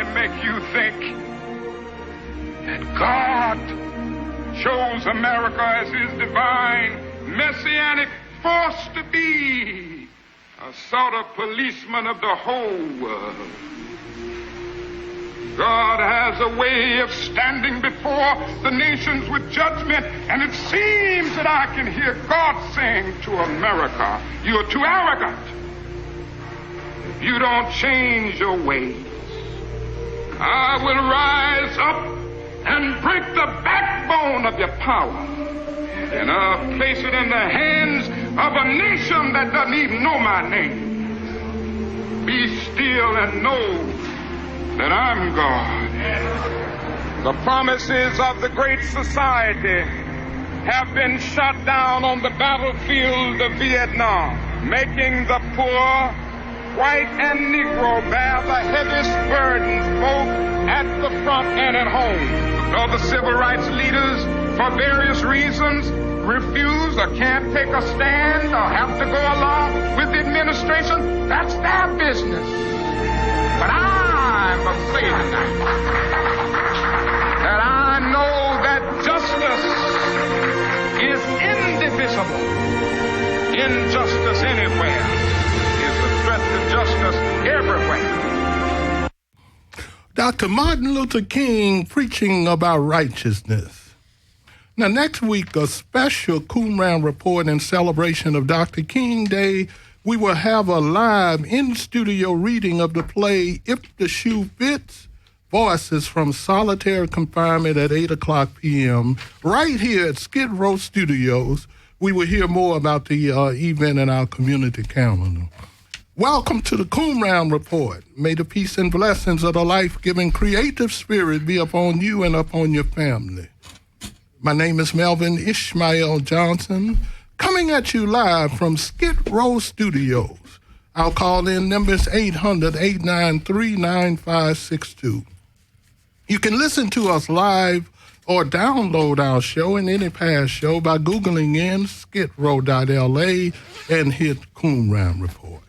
only make you think that God chose America as his divine, messianic force to be a sort of policeman of the whole world. God has a way of standing before the nations with judgment, and it seems that I can hear God saying to America, "You're too arrogant. You don't change your ways. I will rise up and break the backbone of your power, and I'll place it in the hands of a nation that doesn't even know my name. Be still and know that I'm God." The promises of the Great Society have been shot down on the battlefield of Vietnam, making the poor, white and Negro, bear the heaviest burdens both at the front and at home. Though the civil rights leaders, for various reasons, refuse or can't take a stand or have to go along with the administration, that's their business. But I'm afraid tonight that I know that justice is indivisible. Injustice anywhere is a threat to justice everywhere. Dr. Martin Luther King preaching about righteousness. Now, next week, a special Qumran report in celebration of Dr. King Day. We will have a live in-studio reading of the play If the Shoe Fits, Voices from Solitary Confinement at 8 o'clock p.m. right here at Skidrow Studios. We will hear more about the event in our community calendar. Welcome to the Qumran Report. May the peace and blessings of the life-giving creative spirit be upon you and upon your family. My name is Melvin Ishmael Johnson, coming at you live from Skidrow Studios. Our call-in number is 800-893-9562. You can listen to us live or download our show and any past show by Googling in skidrow.la and hit Qumran Report.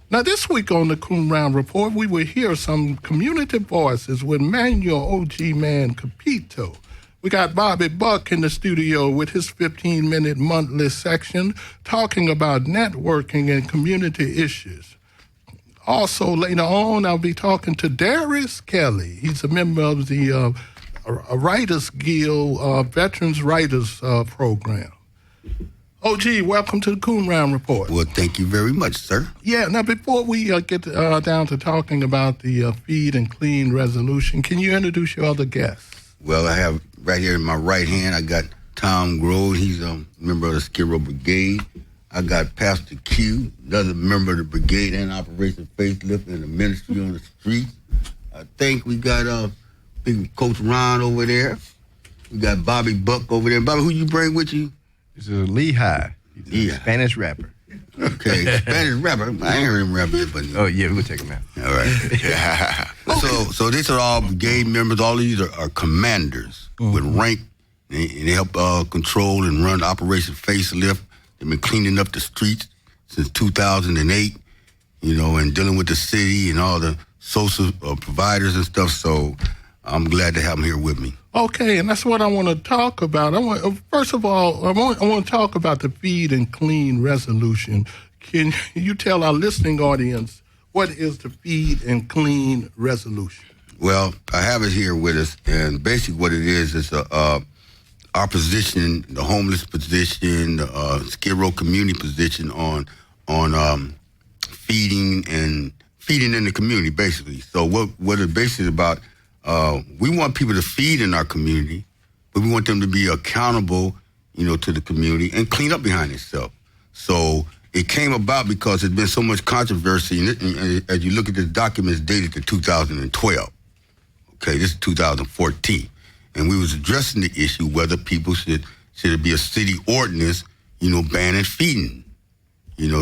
Now, this week on the Qumran Report, we will hear some community voices with Manuel OG Man Capito. We got Bobby Buck in the studio with his 15-minute monthly section talking about networking and community issues. Also, later on, I'll be talking to Darius Kelly. He's a member of the Writers Guild Veterans Writers Program. OG, welcome to the Qumran Report. Well, thank you very much, sir. Yeah, now before we get down to talking about the Feed and Clean resolution, can you introduce your other guests? Well, I have right here in my right hand, I got Tom Grove. He's a member of the Skidrow Brigade. I got Pastor Q, another member of the brigade and Operation Facelift and the ministry on the streets. I think we got big Coach Ron over there. We got Bobby Buck over there. Bobby, who you bring with you? This is Lehigh. He's a Spanish rapper. Okay, Spanish rapper. I ain't heard him rap yet, but... Oh, yeah, we'll take him out. All right. So these are all brigade members. All of these are commanders with rank, and they help control and run Operation Facelift. They've been cleaning up the streets since 2008, and dealing with the city and all the social providers and stuff. So I'm glad to have them here with me. Okay, and that's what I want to talk about. First of all, I want to talk about the Feed and Clean resolution. Can you tell our listening audience what is the Feed and Clean resolution? Well, I have it here with us, and basically what it is our position, the homeless position, the Skidrow community position on feeding in the community, basically. So what it's basically about. We want people to feed in our community, but we want them to be accountable, to the community and clean up behind itself. So it came about because there's been so much controversy. And as you look at this document, it's dated to 2012. Okay, this is 2014. And we was addressing the issue whether people should it be a city ordinance, banning feeding.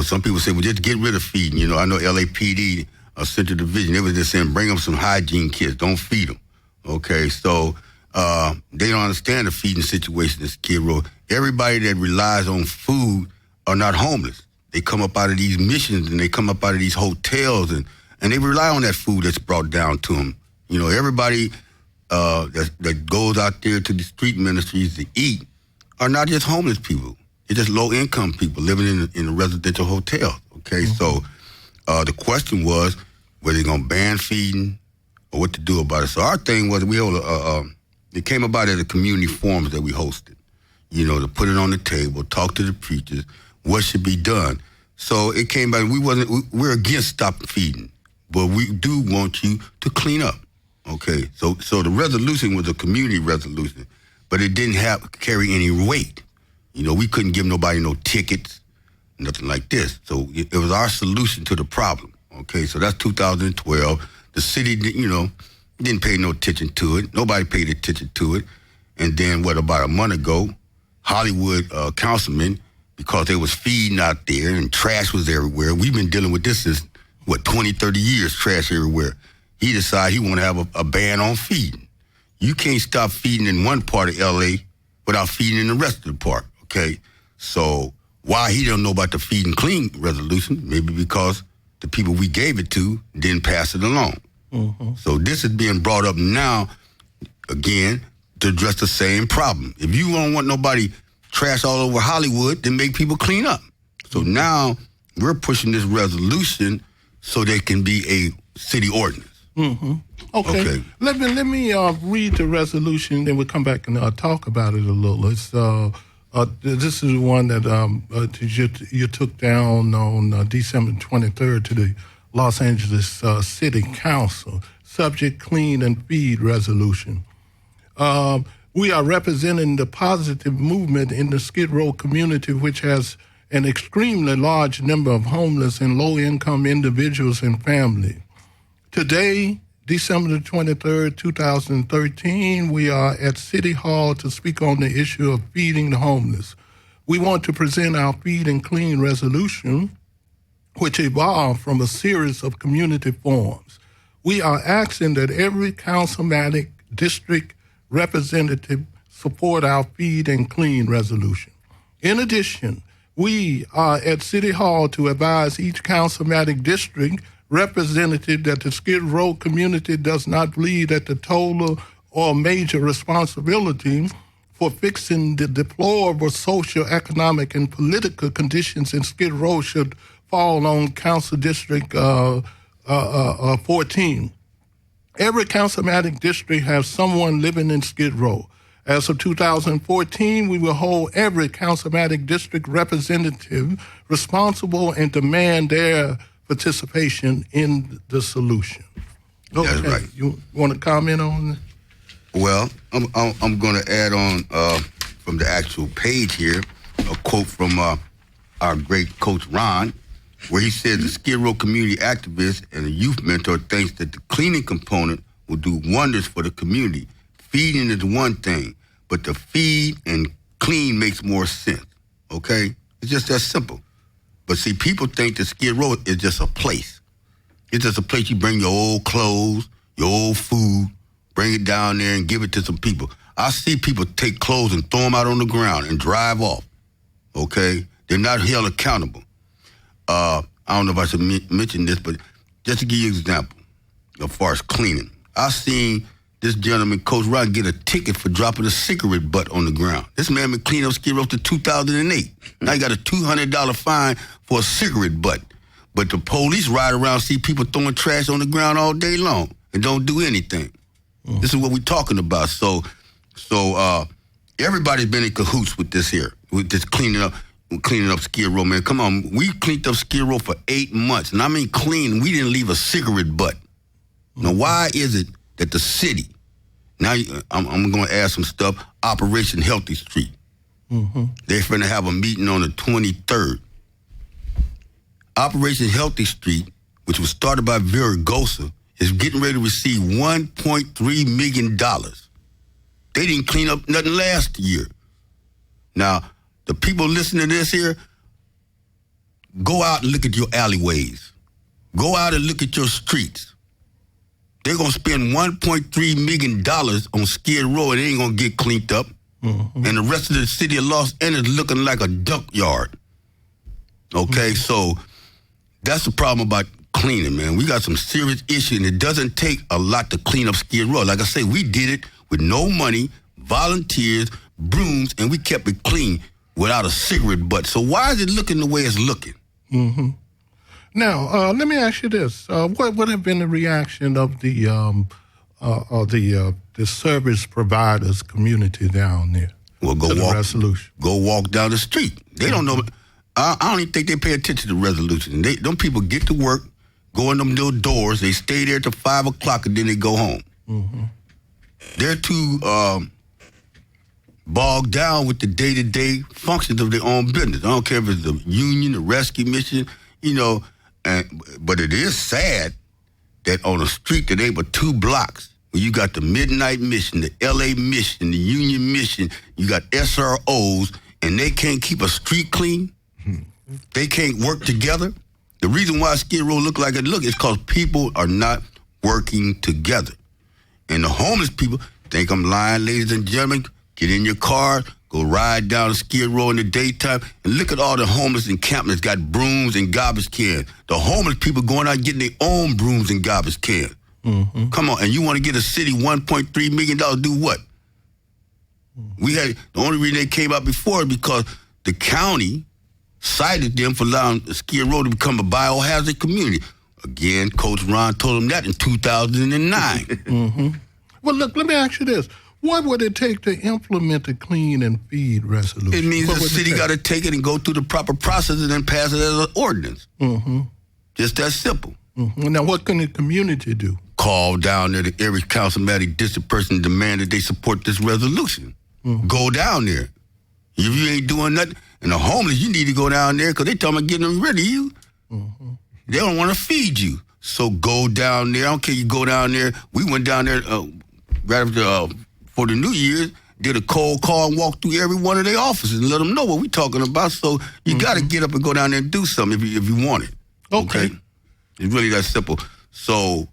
Some people say, well, just get rid of feeding. I know LAPD, Central Division, they were just saying, bring them some hygiene kits, don't feed them. Okay, so they don't understand the feeding situation in Skidrow. Everybody that relies on food are not homeless. They come up out of these missions and they come up out of these hotels and And they rely on that food that's brought down to them. You know, everybody that goes out there to the street ministries to eat are not just homeless people. They're just low-income people living in a residential hotel, okay? So the question was, were they going to ban feeding or what to do about it? So our thing was, it came about at the community forums that we hosted, you know, to put it on the table, talk to the preachers, what should be done. So it came back, we're against stop feeding, but we do want you to clean up, okay? So the resolution was a community resolution, but it didn't carry any weight. You know, we couldn't give nobody no tickets, nothing like this. So it was our solution to the problem, okay? So that's 2012. The city, you know, didn't pay no attention to it. Nobody paid attention to it. And then, about a month ago, Hollywood councilmen, because they was feeding out there and trash was everywhere. We've been dealing with this since, 20, 30 years, trash everywhere. He decided he want to have a ban on feeding. You can't stop feeding in one part of L.A. without feeding in the rest of the park, okay? So why he don't know about the feed and clean resolution? Maybe because the people we gave it to didn't pass it along. Mm-hmm. So this is being brought up now, again, to address the same problem. If you don't want nobody trash all over Hollywood, then make people clean up. So now we're pushing this resolution so there can be a city ordinance. Mm-hmm. Okay. Let me read the resolution, then we'll come back and talk about it a little. It's this is the one that you took down on December 23rd to the Los Angeles City Council, subject clean and feed resolution. We are representing the positive movement in the Skidrow community, which has an extremely large number of homeless and low-income individuals and families. Today, December the 23rd, 2013, we are at City Hall to speak on the issue of feeding the homeless. We want to present our Feed and Clean resolution, which evolved from a series of community forums. We are asking that every councilmatic district representative support our Feed and Clean resolution. In addition, we are at City Hall to advise each councilmatic district representative that the Skid Row community does not believe that the total or major responsibility for fixing the deplorable social, economic, and political conditions in Skid Row should fall on Council District 14. Every councilmatic district has someone living in Skid Row. As of 2014, we will hold every councilmatic district representative responsible and demand their participation in the solution. Okay. That's right. You want to comment on that? Well, I'm going to add on from the actual page here a quote from our great coach Ron, where he said the Skid Row community activist and a youth mentor thinks that the cleaning component will do wonders for the community. Feeding is one thing, but the feed and clean makes more sense, okay? It's just that simple. But see, people think that Skid Row is just a place. It's just a place you bring your old clothes, your old food, bring it down there and give it to some people. I see people take clothes and throw them out on the ground and drive off, okay? They're not held accountable. I don't know if I should mention this, but just to give you an example, as far as cleaning, I seen this gentleman, Coach Rod, get a ticket for dropping a cigarette butt on the ground. This man been cleaning up Skid Row to 2008. Now he got a $200 fine for a cigarette butt. But the police ride around, see people throwing trash on the ground all day long and don't do anything. Mm. This is what we're talking about. So everybody's been in cahoots with this here, with this cleaning up Skid Row, man. Come on, we cleaned up Skid Row for 8 months. And I mean clean, we didn't leave a cigarette butt. Now, why is it that the city, now I'm going to add some stuff, Operation Healthy Street. Mm-hmm. They're going to have a meeting on the 23rd. Operation Healthy Street, which was started by Vera Gosa, is getting ready to receive $1.3 million. They didn't clean up nothing last year. Now, the people listening to this here, go out and look at your alleyways. Go out and look at your streets. They're going to spend $1.3 million on Skid Row and it ain't going to get cleaned up. Mm-hmm. And the rest of the city of Los Angeles looking like a duck yard. Okay, so that's the problem about cleaning, man. We got some serious issues, and it doesn't take a lot to clean up Skid Row. Like I say, we did it with no money, volunteers, brooms, and we kept it clean without a cigarette butt. So why is it looking the way it's looking? Mm-hmm. Now, let me ask you this: what would have been the reaction of the service providers community down there? Well, to the resolution. Go walk down the street. They don't know. I don't even think they pay attention to the resolution. Them people get to work, go in them little doors. They stay there till 5 o'clock, and then they go home. Mm-hmm. They're too bogged down with the day-to-day functions of their own business. I don't care if it's the union, the rescue mission, but it is sad that on a street that ain't but 2 blocks, where you got the Midnight Mission, the LA Mission, the Union Mission, you got SROs, and they can't keep a street clean. They can't work together. The reason why Skid Row look like it look is because people are not working together. And the homeless people think I'm lying, ladies and gentlemen. Get in your car, go ride down the Skid Row in the daytime, and look at all the homeless encampments got brooms and garbage cans. The homeless people going out getting their own brooms and garbage cans. Mm-hmm. Come on, and you want to get a city $1.3 million, do what? Mm-hmm. The only reason they came out before is because the county cited them for allowing Skid Row to become a biohazard community. Again, Coach Ron told them that in 2009. Mm-hmm. Well, look, let me ask you this. What would it take to implement the clean and feed resolution? It means the city got to take it and go through the proper process and then pass it as an ordinance. Mm-hmm. Just that simple. Mm-hmm. Now, what can the community do? Call down there to every councilman, district person, and demand that they support this resolution. Mm-hmm. Go down there. If you ain't doing nothing, and the homeless, you need to go down there because they talking about getting them rid of you. Mm-hmm. They don't want to feed you. So go down there. I don't care you go down there. We went down there right after for the New Year's, did a cold call and walk through every one of their offices and let them know what we're talking about. So you got to get up and go down there and do something if you want it. Okay? It's really that simple. So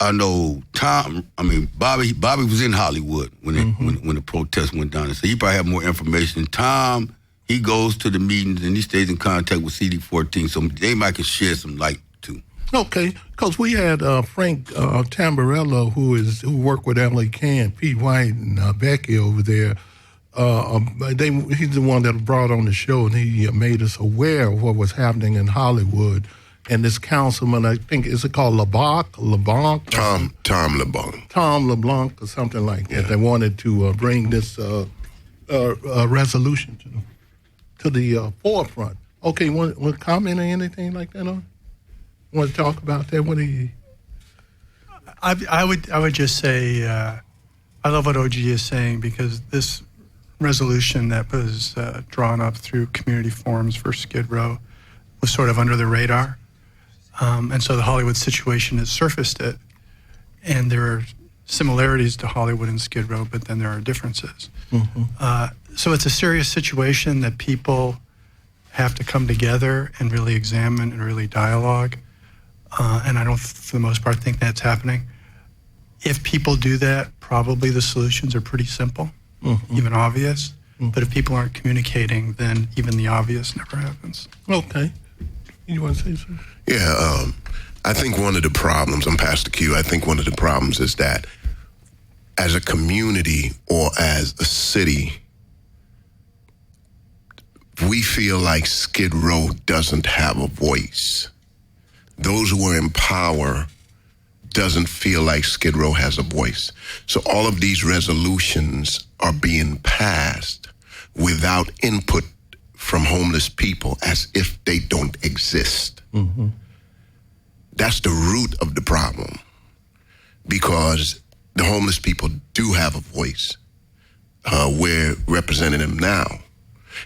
I know Bobby was in Hollywood when the protest went down. So he probably have more information. Tom, he goes to the meetings and he stays in contact with CD14, so they might can shed some light too. Okay, because we had Frank Tamburello, who worked with L.A. Can, Pete White, and Becky over there. He's the one that brought on the show, and he made us aware of what was happening in Hollywood. And this councilman, I think, is it called LeBlanc? Tom LeBlanc. Tom LeBlanc or something like that. They wanted to bring this resolution to the forefront. Okay, you want to comment or anything like that on? Want to talk about that? What do you? I would just say I love what OG is saying, because this resolution that was drawn up through community forums for Skid Row was sort of under the radar. And so the Hollywood situation has surfaced it, and there are similarities to Hollywood and Skid Row, but then there are differences. Mm-hmm. So it's a serious situation that people have to come together and really examine and really dialogue. And I don't, for the most part, think that's happening. If people do that, probably the solutions are pretty simple, even obvious. Mm-hmm. But if people aren't communicating, then even the obvious never happens. Okay. You want to say something? Yeah, I think one of the problems, I'm Pastor Q, I think one of the problems is that as a community or as a city, we feel like Skid Row doesn't have a voice. Those who are in power doesn't feel like Skid Row has a voice. So all of these resolutions are being passed without input from homeless people, as if they don't exist. Mm-hmm. That's the root of the problem, because the homeless people do have a voice. We're representing them now.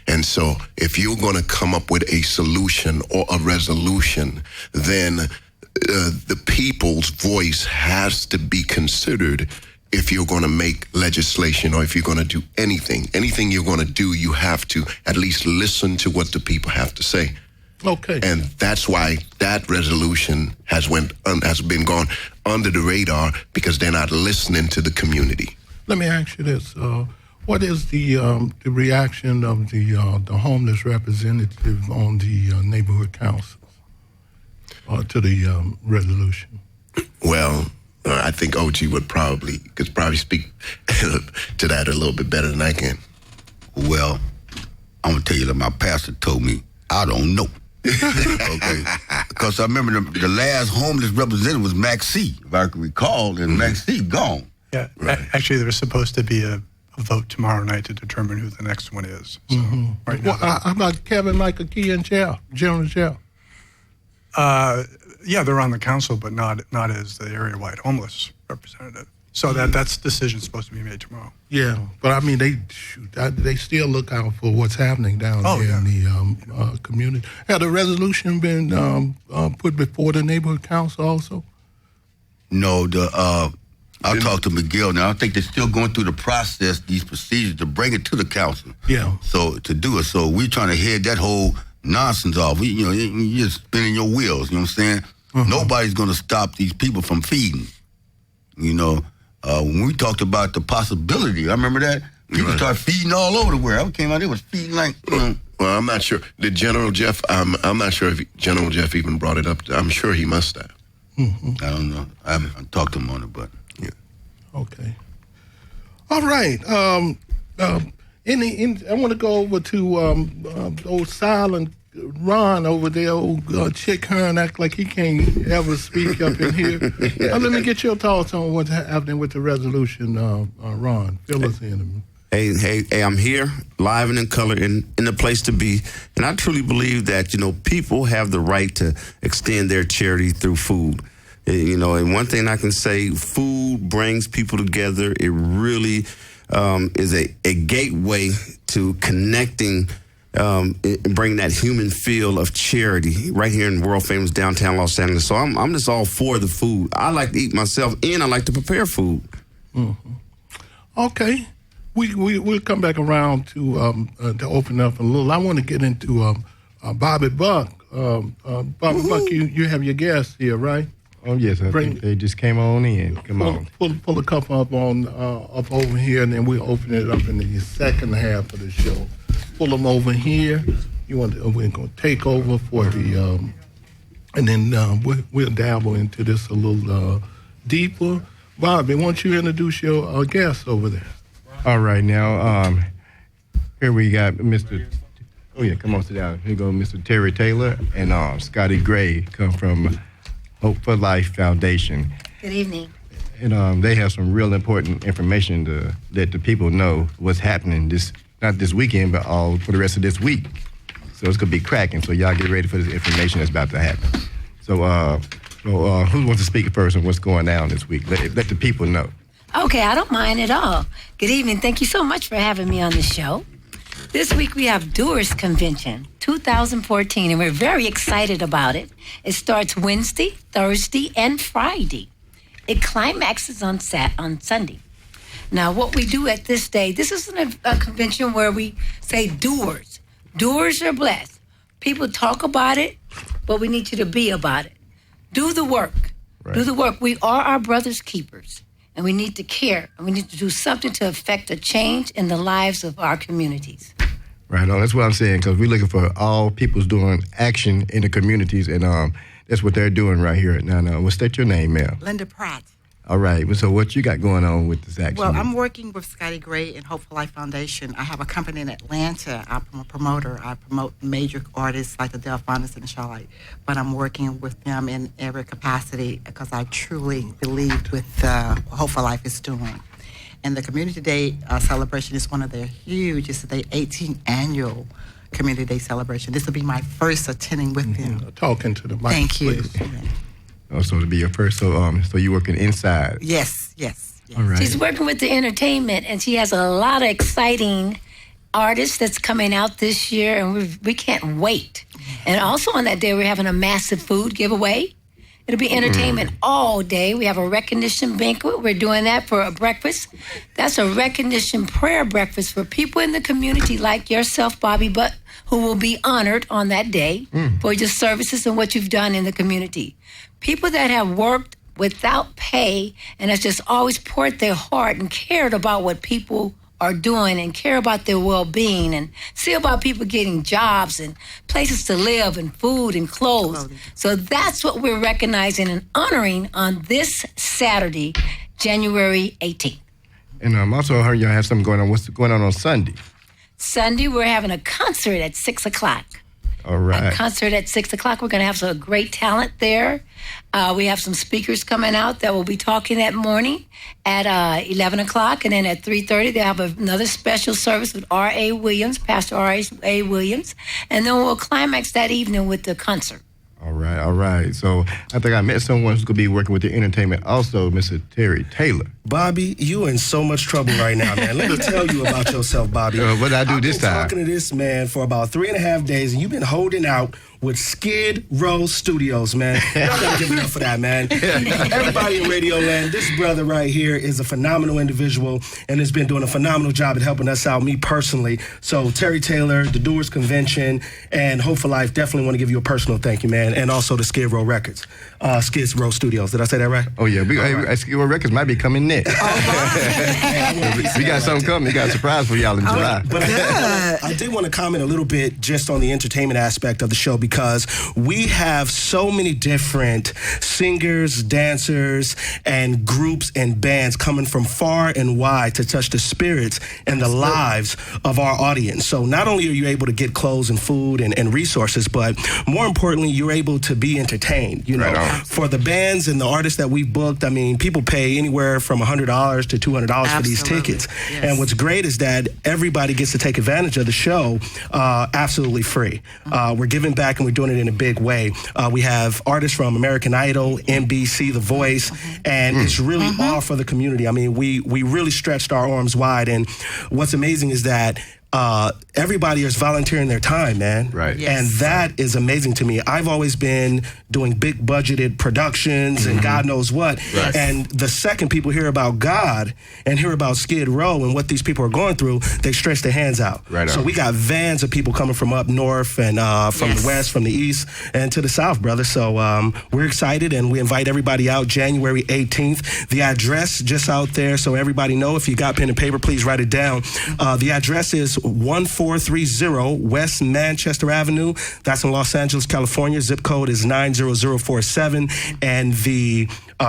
And so if you're going to come up with a solution or a resolution, then the people's voice has to be considered if you're going to make legislation, or if you're going to do anything. Anything you're going to do, you have to at least listen to what the people have to say. Okay. And that's why that resolution has been gone under the radar, because they're not listening to the community. Let me ask you this. What is the reaction of the homeless representative on the neighborhood councils? to the resolution? Well, I think OG could probably speak to that a little bit better than I can. Well, I'm going to tell you that my pastor told me, I don't know. Okay. Because I remember the last homeless representative was Max C, if I can recall, and Max C gone. Yeah, actually, there's supposed to be a vote tomorrow night to determine who the next one is. So, right now, How about Kevin Michael Key in jail, general jail? yeah, they're on the council, but not as the area-wide homeless representative. So that's decision supposed to be made tomorrow. Yeah, but I mean, they still look out for what's happening down there in the community. Had a resolution been put before the neighborhood council also? No, I talked to Miguel now. I think they're still going through the process, these procedures to bring it to the council. Yeah. So to do it, so we're trying to head that whole nonsense off. You're just spinning your wheels. You know what I'm saying? Nobody's going to stop these people from feeding. When we talked about the possibility, I remember that people start feeding all over the world. I came out there was feeding like. Well, I'm not sure. Did General Jeff? I'm not sure if General Jeff even brought it up. I'm sure he must have. I don't know. I haven't talked to him on it, but. Yeah. Okay. All right. I want to go over to old silent Ron over there, old Chick Hearn, act like he can't ever speak up in here. Let me get your thoughts on what's happening with the resolution, Ron. Fill us in. Hey, I'm here, live and in color, in the place to be. And I truly believe that, people have the right to extend their charity through food. And one thing I can say, food brings people together. It really is a gateway to connecting and bring that human feel of charity right here in world famous downtown Los Angeles. So I'm just all for the food. I like to eat myself, and I like to prepare food. Okay. We'll come back around to open up a little. I want to get into Bobby Buck. Bobby Buck, you have your guests here, right? Oh yes, I think they just came on in. Come on. Pull a couple up over here, and then we'll open it up in the second half of the show. Pull them over here. We're going to take over for the, and then we'll dabble into this a little deeper. Bobby, why don't you introduce your guests over there? All right, now here we got Mr. Oh yeah, come on, sit down. Here go Mr. Terry Taylor and Scotty Gray come from Hope for Life Foundation. Good evening. And they have some real important information to let the people know what's happening not this weekend, but all for the rest of this week. So it's gonna be cracking. So y'all get ready for this information that's about to happen. So who wants to speak first on what's going on this week? Let the people know. Okay, I don't mind at all. Good evening. Thank you so much for having me on the show. This week we have Doers Convention 2014, and we're very excited about it. It starts Wednesday, Thursday, and Friday. It climaxes on Sunday. Now, what we do at this day, this is a convention where we say doers. Doers are blessed. People talk about it, but we need you to be about it. Do the work. Right. Do the work. We are our brother's keepers, and we need to care, and we need to do something to affect a change in the lives of our communities. Right on. That's what I'm saying, because we're looking for all people's doing action in the communities, and that's what they're doing right here. Now, what's that your name, ma'am? Linda Pratt. All right. So what you got going on with this action? Well, I'm working with Scotty Gray and Hope for Life Foundation. I have a company in Atlanta. I'm a promoter. I promote major artists like the Delphonis and Charlotte. But I'm working with them in every capacity because I truly believe with Hope for Life is doing. And the Community Day celebration is one of their huge, it's the 18th annual Community Day celebration. This will be my first attending with them. Talking to the mic, Thank you. please. Oh, so to be your first, so you're working inside. Yes. All right. She's working with the entertainment, and she has a lot of exciting artists that's coming out this year, and we can't wait. And also on that day, we're having a massive food giveaway. It'll be entertainment all day. We have a recognition banquet. We're doing that for a breakfast. That's a recognition prayer breakfast for people in the community like yourself, Bobby, but who will be honored on that day for your services and what you've done in the community. People that have worked without pay and has just always poured their heart and cared about what people are doing and care about their well-being and see about people getting jobs and places to live and food and clothes. So that's what we're recognizing and honoring on this Saturday, January 18th. And also heard y'all have something going on. What's going on Sunday? Sunday, we're having a concert at 6 o'clock. All right. A concert at 6 o'clock. We're going to have some great talent there. We have some speakers coming out that will be talking that morning at 11 o'clock. And then at 3:30, they'll have another special service with R.A. Williams, Pastor R.A. Williams. And then we'll climax that evening with the concert. All right, all right. So I think I met someone who's going to be working with the entertainment also, Mr. Terry Taylor. Bobby, you in so much trouble right now, man. Let me tell you about yourself, Bobby. What did I do this time? I've been talking to this man for about 3.5 days, and you've been holding out with Skidrow Studios, man. Y'all gotta give it up for that, man. Everybody in Radio Land, this brother right here is a phenomenal individual and has been doing a phenomenal job at helping us out, me personally. So Terry Taylor, the Doers Convention, and Hope for Life definitely want to give you a personal thank you, man. And also the Skidrow Records, Skidrow Studios. Did I say that right? Oh, yeah. Skidrow Records might be coming next. We got something coming. We got a surprise for y'all in July. But I did want to comment a little bit just on the entertainment aspect of the show, because we have so many different singers, dancers, and groups and bands coming from far and wide to touch the spirits and the lives of our audience. So not only are you able to get clothes and food and resources, but more importantly, you're able to be entertained. You know, for the bands and the artists that we've booked, I mean, people pay anywhere from $100 to $200 for these tickets. Yes. And what's great is that everybody gets to take advantage of the show absolutely free. We're giving back, and we're doing it in a big way. We have artists from American Idol, NBC, The Voice, and it's really all for the community. I mean, we really stretched our arms wide, and what's amazing is that everybody is volunteering their time, man. Right. Yes. And that is amazing to me. I've always been doing big budgeted productions and God knows what. Right. And the second people hear about God and hear about Skid Row and what these people are going through, they stretch their hands out. Right. So we got vans of people coming from up north and from the west, from the east, and to the south, brother. So we're excited, and we invite everybody out January 18th. The address just out there, so everybody know. If you got pen and paper, please write it down. The address is 1430 West Manchester Avenue. That's in Los Angeles, California. Zip code is 90047. And the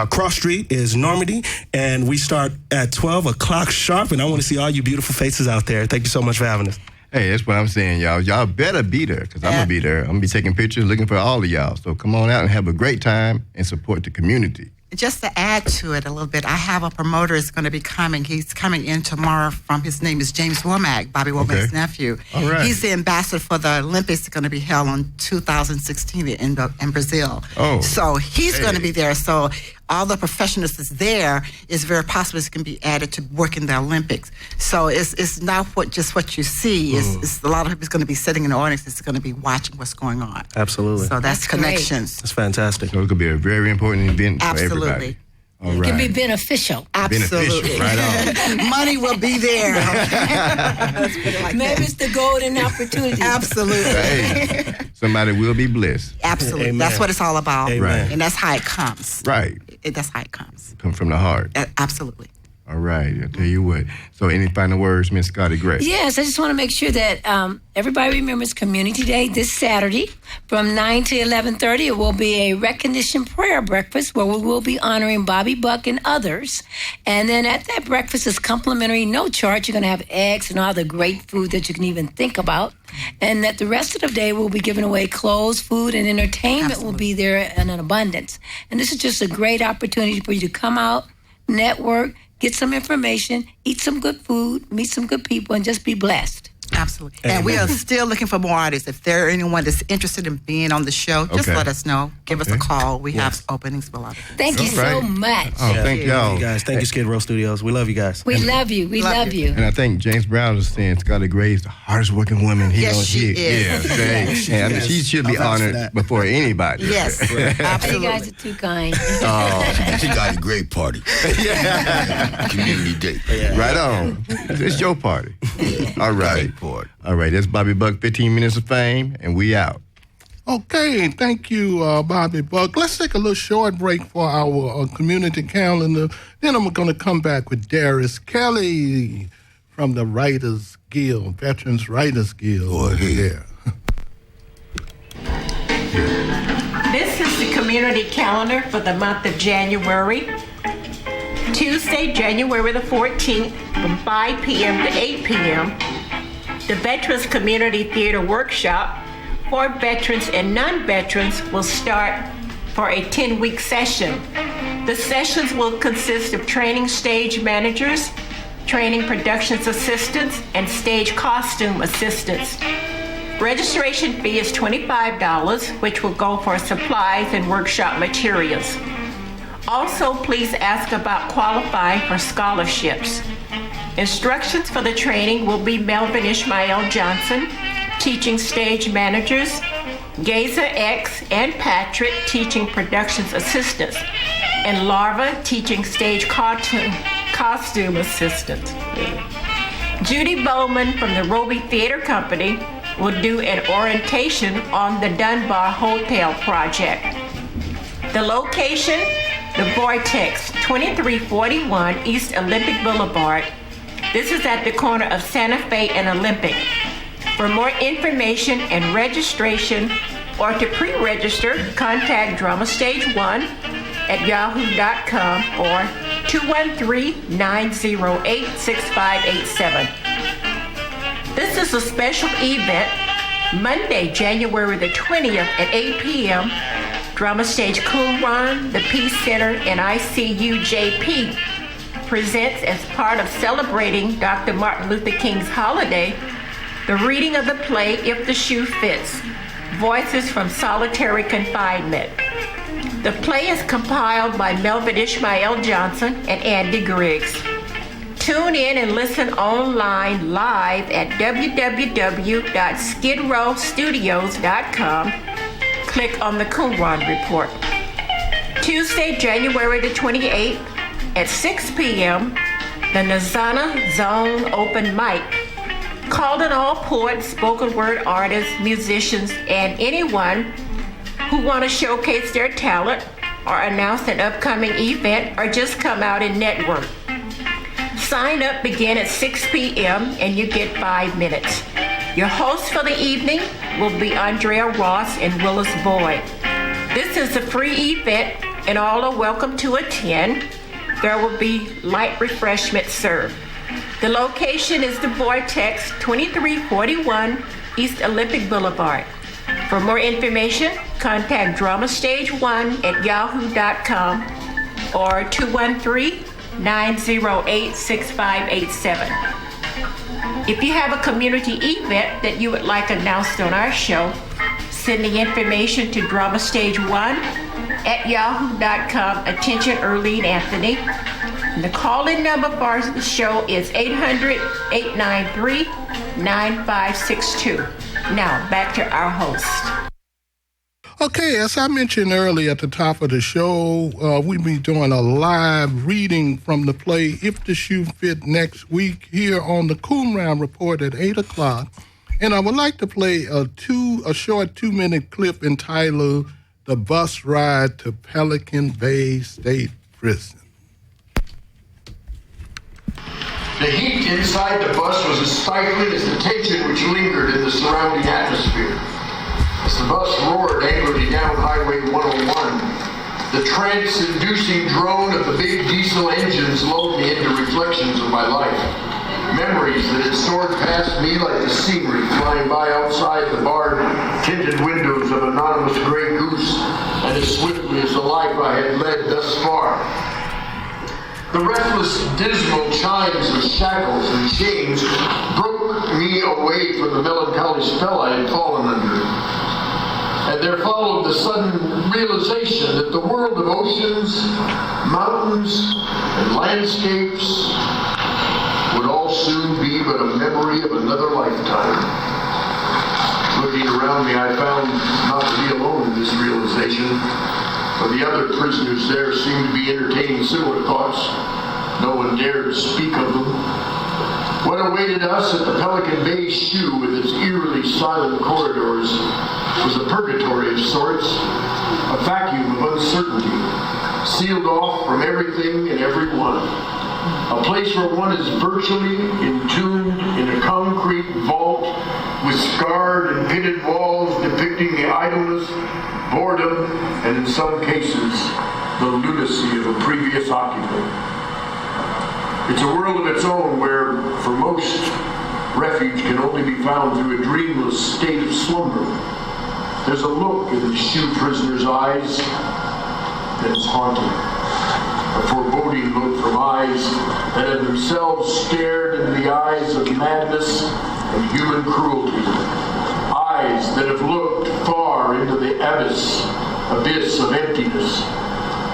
cross street is Normandy. And we start at 12 o'clock sharp. And I want to see all you beautiful faces out there. Thank you so much for having us. Hey, that's what I'm saying, y'all. Y'all better be there, because I'm going to be there. I'm going to be taking pictures, looking for all of y'all. So come on out and have a great time and support the community. Just to add to it a little bit, I have a promoter is going to be coming. He's coming in tomorrow his name is James Womack, Bobby Womack's nephew. All right. He's the ambassador for the Olympics going to be held in 2016 in Brazil. Oh. So he's going to be there. So all the professionals that's there is very possible it's going to be added to work in the Olympics. So it's not just what you see. It's a lot of people going to be sitting in the audience. It's going to be watching what's going on. Absolutely. So that's connections. That's fantastic. So it could be a very important event for everybody. Absolutely. All It right. can be beneficial. Absolutely. Beneficial, right on. Money will be there. Let's put it like Maybe that. it's the golden opportunity. Absolutely. Hey, somebody will be blessed. Absolutely. Amen. That's what it's all about. Amen. And that's how it comes. Right. That's how it comes. Come from the heart. Absolutely. All right. I'll tell you what. So any final words, Miss Scotty Gray? Yes, I just want to make sure that everybody remembers Community Day this Saturday from 9 to 11:30. It will be a recognition prayer breakfast where we will be honoring Bobby Buck and others. And then at that breakfast is complimentary, no charge. You're going to have eggs and all the great food that you can even think about. And that the rest of the day we'll be giving away clothes, food, and entertainment will be there in an abundance. And this is just a great opportunity for you to come out, network, get some information, eat some good food, meet some good people, and just be blessed. Absolutely. And we are still looking for more artists. If there are anyone that's interested in being on the show, just let us know. Give us a call. We have openings for a lot of things. Thank you so much. Oh, thank y'all. You guys. Thank you, Skid Row Studios. We love you guys. We love you. We love you. And I think James Brown was saying Scotty Gray's the hardest working woman. She is. Yeah, I mean, she should be I'll vouch for honored that. before anybody. Yes. You Absolutely. guys are too kind. She got a great party. Community day. Right on. It's your party. All right. Great party. All right, that's Bobby Buck, 15 minutes of fame, and we out. Okay, thank you, Bobby Buck. Let's take a little short break for our community calendar. Then I'm going to come back with Darius Kelly from the Writers Guild, Veterans Writers Guild. Go ahead. This is the community calendar for the month of January. Tuesday, January the 14th, from 5 p.m. to 8 p.m., the Veterans Community Theater Workshop for veterans and non-veterans will start for a 10-week session. The sessions will consist of training stage managers, training productions assistants, and stage costume assistants. Registration fee is $25, which will go for supplies and workshop materials. Also, please ask about qualifying for scholarships. Instructions for the training will be Melvin Ishmael Johnson, teaching stage managers, Gaza X and Patrick, teaching productions assistants, and Larva, teaching stage costume assistants. Judy Bowman from the Roby Theater Company will do an orientation on the Dunbar Hotel project. The location, the Vortex, 2341 East Olympic Boulevard. This is at the corner of Santa Fe and Olympic. For more information and registration or to pre-register, contact Drama Stage 1 at yahoo.com or 213-908-6587. This is a special event, Monday, January the 20th at 8 p.m. Drama Stage Qumran, the Peace Center, and ICU JP presents, as part of celebrating Dr. Martin Luther King's holiday, the reading of the play If the Shoe Fits, Voices from Solitary Confinement. The play is compiled by Melvin Ishmael Johnson and Andy Griggs. Tune in and listen online live at www.skidrowstudios.com. Click on the Qumran Report. Tuesday, January the 28th at 6 p.m., the Nazana Zone Open Mic. Call in all poets, spoken word artists, musicians, and anyone who want to showcase their talent or announce an upcoming event or just come out and network. Sign up begin at 6 p.m. and you get 5 minutes. Your hosts for the evening will be Andrea Ross and Willis Boyd. This is a free event and all are welcome to attend. There will be light refreshments served. The location is the Vortex, 2341 East Olympic Boulevard. For more information, contact Drama Stage 1 at yahoo.com or 213-908-6587. If you have a community event that you would like announced on our show, send the information to Drama Stage 1 at yahoo.com. Attention, Earlene Anthony. And the call-in number for the show is 800-893-9562. Now, back to our host. Okay, as I mentioned earlier at the top of the show, we'll be doing a live reading from the play If the Shoe Fit next week here on the Qumran Report at 8 o'clock. And I would like to play a short 2-minute clip entitled The Bus Ride to Pelican Bay State Prison. The heat inside the bus was as stifling as the tension which lingered in the surrounding atmosphere. As the bus roared angrily down Highway 101, the trance-inducing drone of the big diesel engines lulled me into reflections of my life. Memories that had soared past me like the scenery flying by outside the barred, tinted windows of anonymous Grey Goose, and as swiftly as the life I had led thus far. The restless, dismal chimes of shackles and chains broke me away from the melancholy spell I had fallen under. And there followed the sudden realization that the world of oceans, mountains, and landscapes would all soon be but a memory of another lifetime. Looking around me, I found not to be alone in this realization. For the other prisoners there seemed to be entertaining similar thoughts. No one dared to speak of them. What awaited us at the Pelican Bay Shoe with its eerily silent corridors was a purgatory of sorts, a vacuum of uncertainty, sealed off from everything and everyone. A place where one is virtually entombed in a concrete vault with scarred and pitted walls depicting the idleness, boredom, and in some cases, the lunacy of a previous occupant. It's a world of its own where, for most, refuge can only be found through a dreamless state of slumber. There's a look in the shoe prisoner's eyes that is haunting. A foreboding look from eyes that have themselves stared into the eyes of madness and human cruelty. Eyes that have looked far into the abyss of emptiness.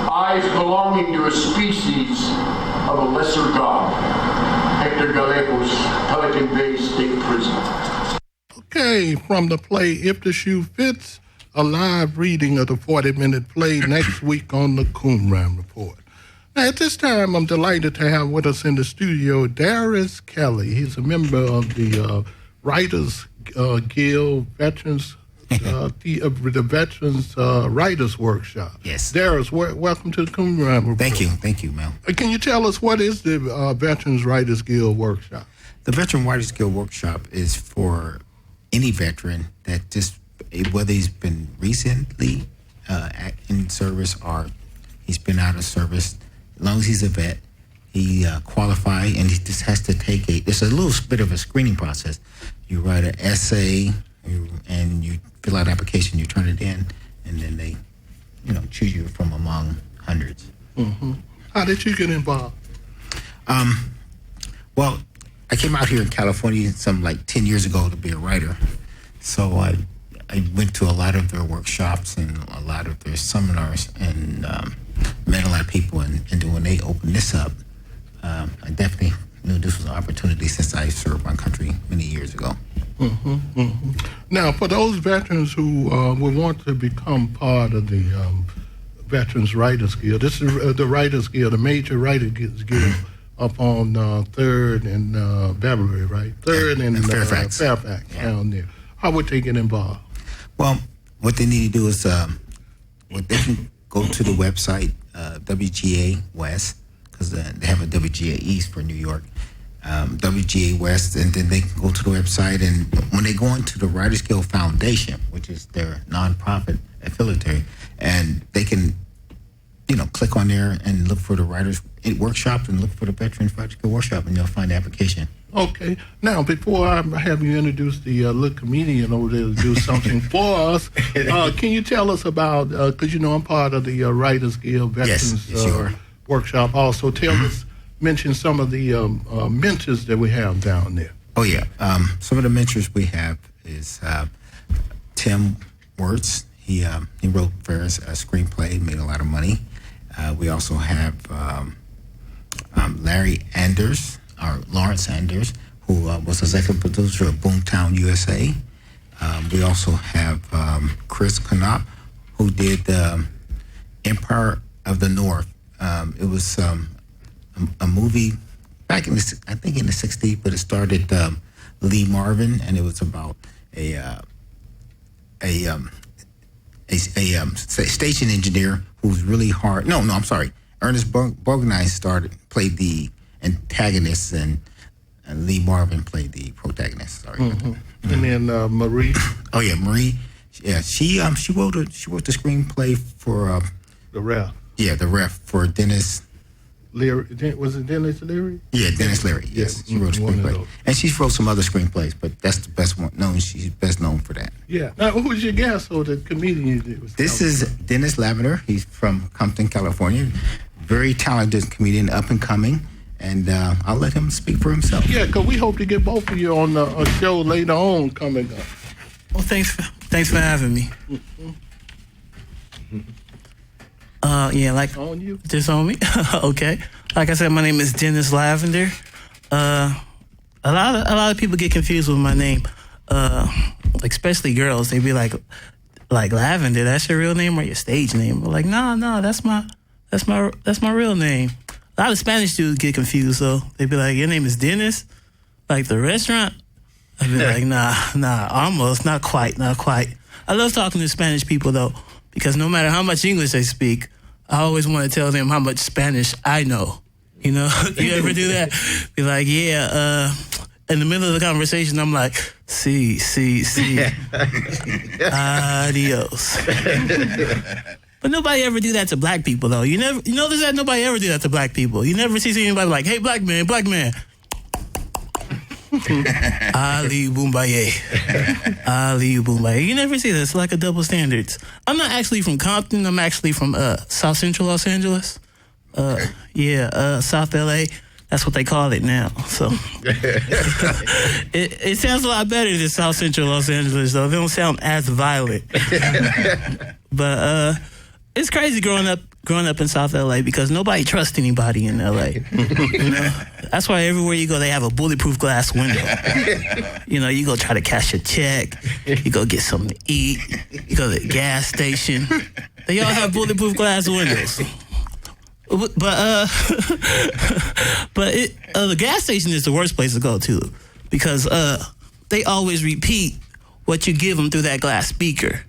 Eyes belonging to a species of a lesser god. Hector Gallegos, Pelican Bay State Prison. Okay, from the play If the Shoe Fits, a live reading of the 40-minute play next week on the Coonran Report. Now, at this time, I'm delighted to have with us in the studio Darius Kelly. He's a member of the Writers Guild Veterans, the Veterans Writers Workshop. Yes. Darius, welcome to the Coonran Report. Thank you, Mel. Can you tell us what is the Veterans Writers Guild Workshop? The Veteran Writers Guild Workshop is for any veteran that just, whether he's been recently in service or he's been out of service, as long as he's a vet, he qualify, and he just has to take it's a little bit of a screening process. You write an essay, and you fill out an application, you turn it in, and then they, choose you from among hundreds. Mm-hmm. How did you get involved? Well, I came out here in California some 10 years ago to be a writer. So I went to a lot of their workshops and a lot of their seminars and met a lot of people. And when they opened this up, I definitely knew this was an opportunity since I served my country many years ago. Mm-hmm, mm-hmm. Now, for those veterans who would want to become part of the Veterans Writers Guild, this is the Writers Guild, the major Writers Guild up on 3rd and Beverly, right? 3rd and Fairfax. Fairfax, down there. How would they get involved? Well, what they need to do is they can go to the website, WGA West, because they have a WGA East for New York, WGA West, and then they can go to the website, and when they go into the Writers Guild Foundation, which is their nonprofit affiliate, and they can, click on there and look for the Writers Workshop and look for the Veterans Writers Guild Workshop, and you'll find the application. Okay. Now, before I have you introduce the little comedian over there to do something for us, can you tell us about, because I'm part of the Writers Guild Veterans Workshop also. Mention some of the mentors that we have down there. Oh, yeah. Some of the mentors we have is Tim Wirtz. He wrote Ferris a screenplay, made a lot of money. We also have Lawrence Anders, who was executive producer of Boomtown USA. We also have Chris Knopp, who did Empire of the North. It was a movie back in the 60s, but it started Lee Marvin, and it was about a station engineer who's really hard. No, I'm sorry. Ernest Borgnine played the antagonist, and Lee Marvin played the protagonist. Sorry. Mm-hmm. And then Marie. Oh yeah, Marie. Yeah, she wrote the screenplay for The Ref. Yeah, The Ref for Dennis Leary. Was it Dennis Leary? Yeah, Dennis Leary. Yes, she wrote a screenplay, and she wrote some other screenplays, but that's the best one known. She's best known for that. Yeah. Now, who's your guest or the comedian? This is Dennis Lavender. He's from Compton, California. Very talented comedian, up and coming, and I'll let him speak for himself. Yeah, because we hope to get both of you on a show later on coming up. Well, thanks for having me. Mm-hmm. On you? Just on me? Okay. Like I said, my name is Dennis Lavender. A lot of people get confused with my name. Especially girls. They be like Lavender, that's your real name or your stage name? I'm like, no, that's my real name. A lot of Spanish dudes get confused, so they be like, your name is Dennis? Like the restaurant? I'd be like, nah, almost, not quite. I love talking to Spanish people though, because no matter how much English they speak, I always want to tell them how much Spanish I know. You know, you ever do that? Be like, yeah, in the middle of the conversation, I'm like, see, adios. But nobody ever do that to black people, though. You notice that nobody ever do that to black people. You never see anybody like, hey, black man. Ali Boombaye. You never see that. It's like a double standards. I'm not actually from Compton. I'm actually from South Central Los Angeles. South LA. That's what they call it now. So it sounds a lot better than South Central Los Angeles, though. They don't sound as violent. But it's crazy growing up in South LA because nobody trusts anybody in LA. You know? That's why everywhere you go, they have a bulletproof glass window. You know, you go try to cash a check, you go get something to eat, you go to the gas station. They all have bulletproof glass windows. But the gas station is the worst place to go to because they always repeat what you give them through that glass speaker.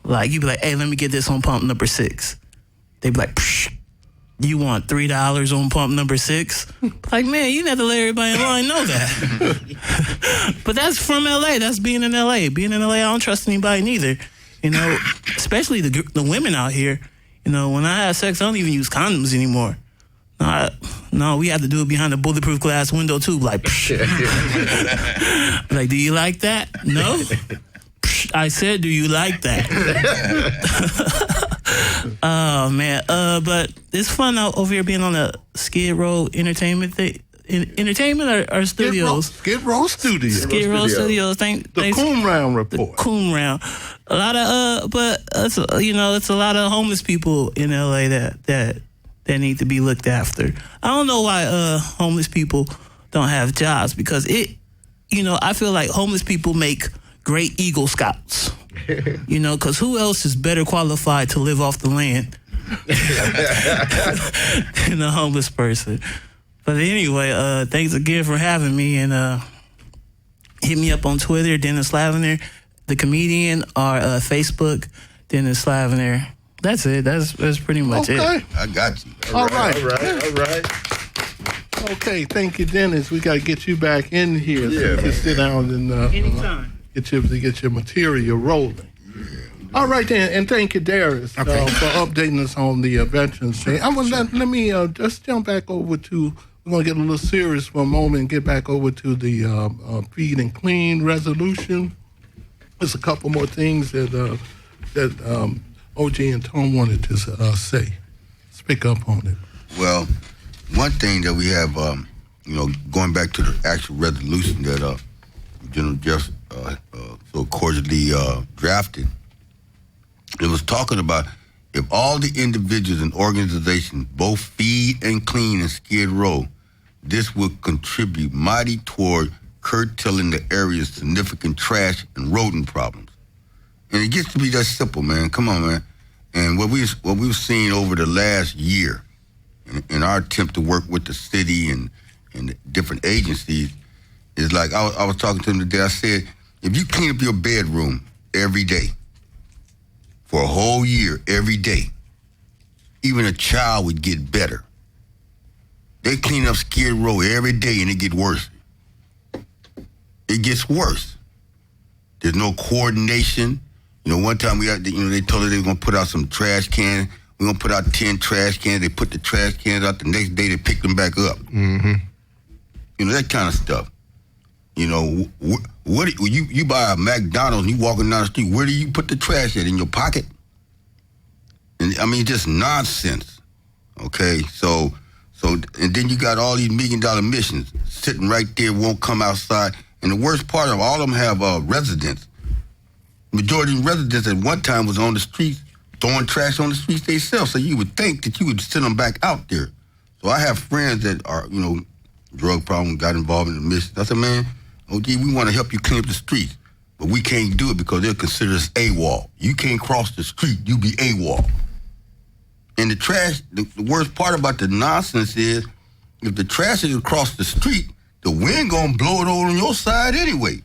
Like, you be like, hey, let me get this on pump number 6. They be like, psh, you want $3 on pump number 6? Like, man, you have to let everybody in line know that. But that's from LA. That's being in LA. Being in LA, I don't trust anybody neither. You know, especially the women out here. You know, when I have sex, I don't even use condoms anymore. No, we have to do it behind a bulletproof glass window too. Like, like, do you like that? No? I said, do you like that? Oh, man. But it's fun out over here being on the Skidrow entertainment thing. Entertainment or studios? Skidrow Studios. Skidrow Studios. The Coon Round Report. The Coon Round. A lot of but it's a lot of homeless people in LA that need to be looked after. I don't know why homeless people don't have jobs because I feel like homeless people make great Eagle Scouts. You know, because who else is better qualified to live off the land than a homeless person? But anyway, thanks again for having me, and hit me up on Twitter, Dennis Lavender, the comedian, or Facebook, Dennis Lavender. That's it. That's pretty much it. I got you. All right. All right. Okay, thank you, Dennis. We got to get you back in here so you can sit down and anytime. Get your material rolling. All right, then, and thank you, Darius, for updating us on the Veterans Day. Let me just jump back over to. We're going to get a little serious for a moment and get back over to the Feed and Clean resolution. There's a couple more things that OG and Tom wanted to say. Speak up on it. Well, one thing that we have, going back to the actual resolution that General Jeff so cordially drafted, it was talking about if all the individuals and organizations, both Feed and Clean and Skid Row, this would contribute mighty toward curtailing the area's significant trash and rodent problems. And it gets to be that simple, man. Come on, man. And what we've seen over the last year in our attempt to work with the city and the different agencies is like, I was talking to them today, I said, if you clean up your bedroom every day, for a whole year, every day, even a child would get better. They clean up Skid Row every day and it gets worse. It gets worse. There's no coordination. You know, one time they told us they were going to put out some trash cans. We're going to put out 10 trash cans. They put the trash cans out. The next day they picked them back up. Mm-hmm. You know, that kind of stuff. You know, you buy a McDonald's and you walking down the street, where do you put the trash at? In your pocket? And I mean, just nonsense. Okay, so and then you got all these $1 million missions sitting right there, won't come outside. And the worst part of all of them have residents. Majority of residents at one time was on the streets, throwing trash on the streets themselves. So you would think that you would send them back out there. So I have friends that are, drug problem, got involved in the mission. I said, man, OG, we want to help you clean up the streets, but we can't do it because they'll consider us AWOL. You can't cross the street, you be AWOL. And the trash, the worst part about the nonsense is, if the trash is across the street, the wind gonna blow it over on your side anyway.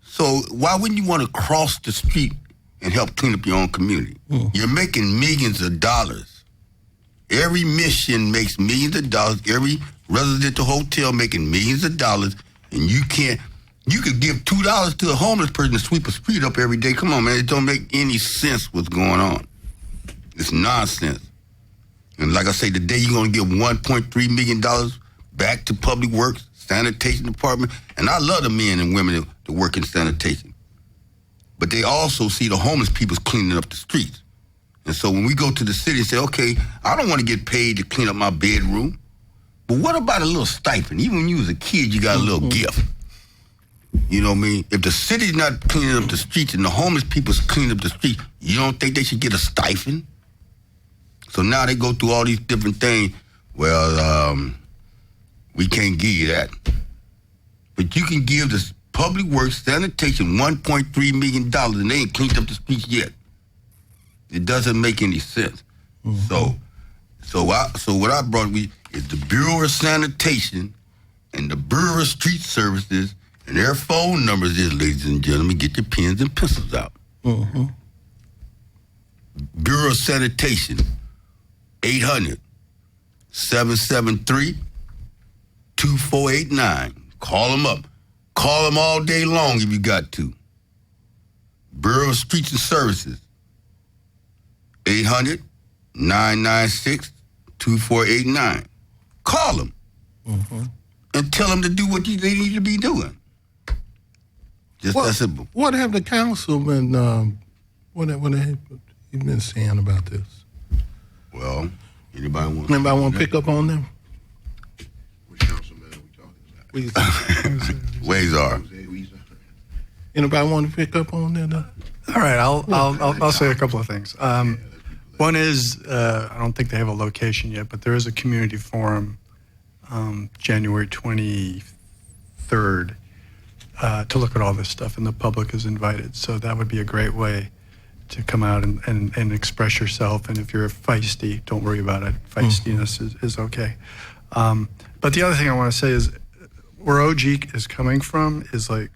So why wouldn't you want to cross the street and help clean up your own community? You're making millions of dollars. Every mission makes millions of dollars. Every residential hotel making millions of dollars, and you could give $2 to a homeless person to sweep a street up every day. Come on, man, it don't make any sense what's going on. It's nonsense. And like I say, today you're going to give $1.3 million back to public works, sanitation department, and I love the men and women that work in sanitation. But they also see the homeless people cleaning up the streets. And so when we go to the city and say, okay, I don't want to get paid to clean up my bedroom, but what about a little stipend? Even when you was a kid, you got a little gift. You know what I mean? If the city's not cleaning up the streets and the homeless people's cleaning up the streets, you don't think they should get a stipend? So now they go through all these different things. Well, we can't give you that. But you can give the public works sanitation $1.3 million and they ain't cleaned up the streets yet. It doesn't make any sense. So what I brought is the Bureau of Sanitation and the Bureau of Street Services, and their phone numbers is, ladies and gentlemen, get your pens and pencils out. Bureau of Sanitation, 800-773-2489. Call them up. Call them all day long if you got to. Bureau of Streets and Services, 800-996-2489. Call them and tell them to do what they need to be doing. Just that simple. What have the councilmen, what have you been saying about this? Well, anybody want to pick up on them? Which councilman are we talking about? Ways are. Anybody want to pick up on that? All right, I'll say a couple of things. One is, I don't think they have a location yet, but there is a community forum January 23rd to look at all this stuff, and the public is invited. So that would be a great way to come out and express yourself. And if you're feisty, don't worry about it. Feistiness is okay. But the other thing I want to say is where OG is coming from is like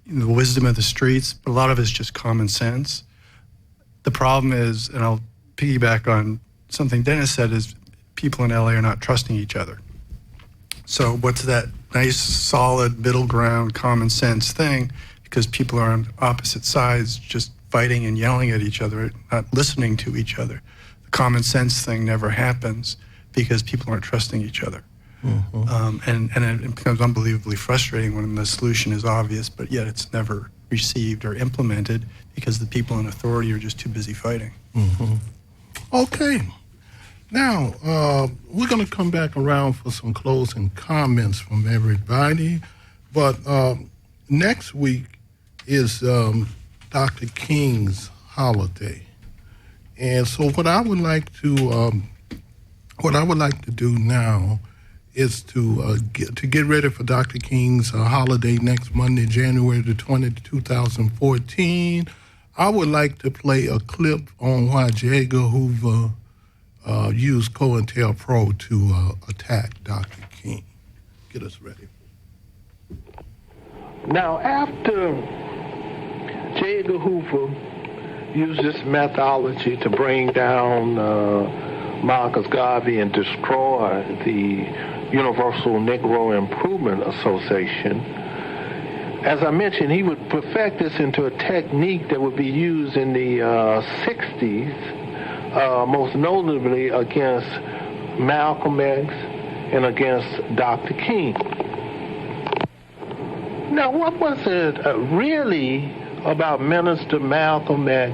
the wisdom of the streets, but a lot of it is just common sense. The problem is, and I'll piggyback on something Dennis said, is people in LA are not trusting each other. So what's that nice, solid, middle ground, common sense thing? Because people are on opposite sides just fighting and yelling at each other, not listening to each other. The common sense thing never happens because people aren't trusting each other. And it becomes unbelievably frustrating when the solution is obvious, but yet it's never received or implemented because the people in authority are just too busy fighting. Okay. Now, we're going to come back around for some closing comments from everybody. But next week is Dr. King's holiday. And so what I would like to do now is to get ready for Dr. King's holiday next Monday, January the 20th, 2014. I would like to play a clip on why J. Edgar Hoover used COINTELPRO to attack Dr. King. Get us ready. Now, after J. Edgar Hoover used this methodology to bring down Marcus Garvey and destroy the Universal Negro Improvement Association, as I mentioned, he would perfect this into a technique that would be used in the 60s, most notably against Malcolm X and against Dr. King. Now, what was it really about Minister Malcolm X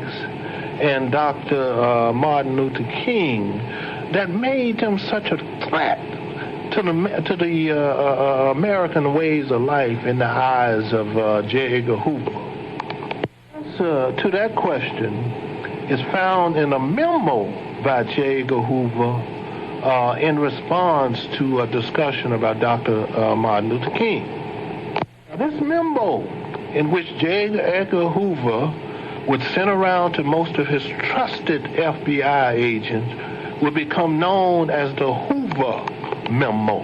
and Dr. Martin Luther King that made them such a threat to the American ways of life in the eyes of J. Edgar Hoover? To that question is found in a memo by J. Edgar Hoover in response to a discussion about Dr. Martin Luther King. Now, this memo, in which J. Edgar Hoover would send around to most of his trusted FBI agents, would become known as the Hoover Memo.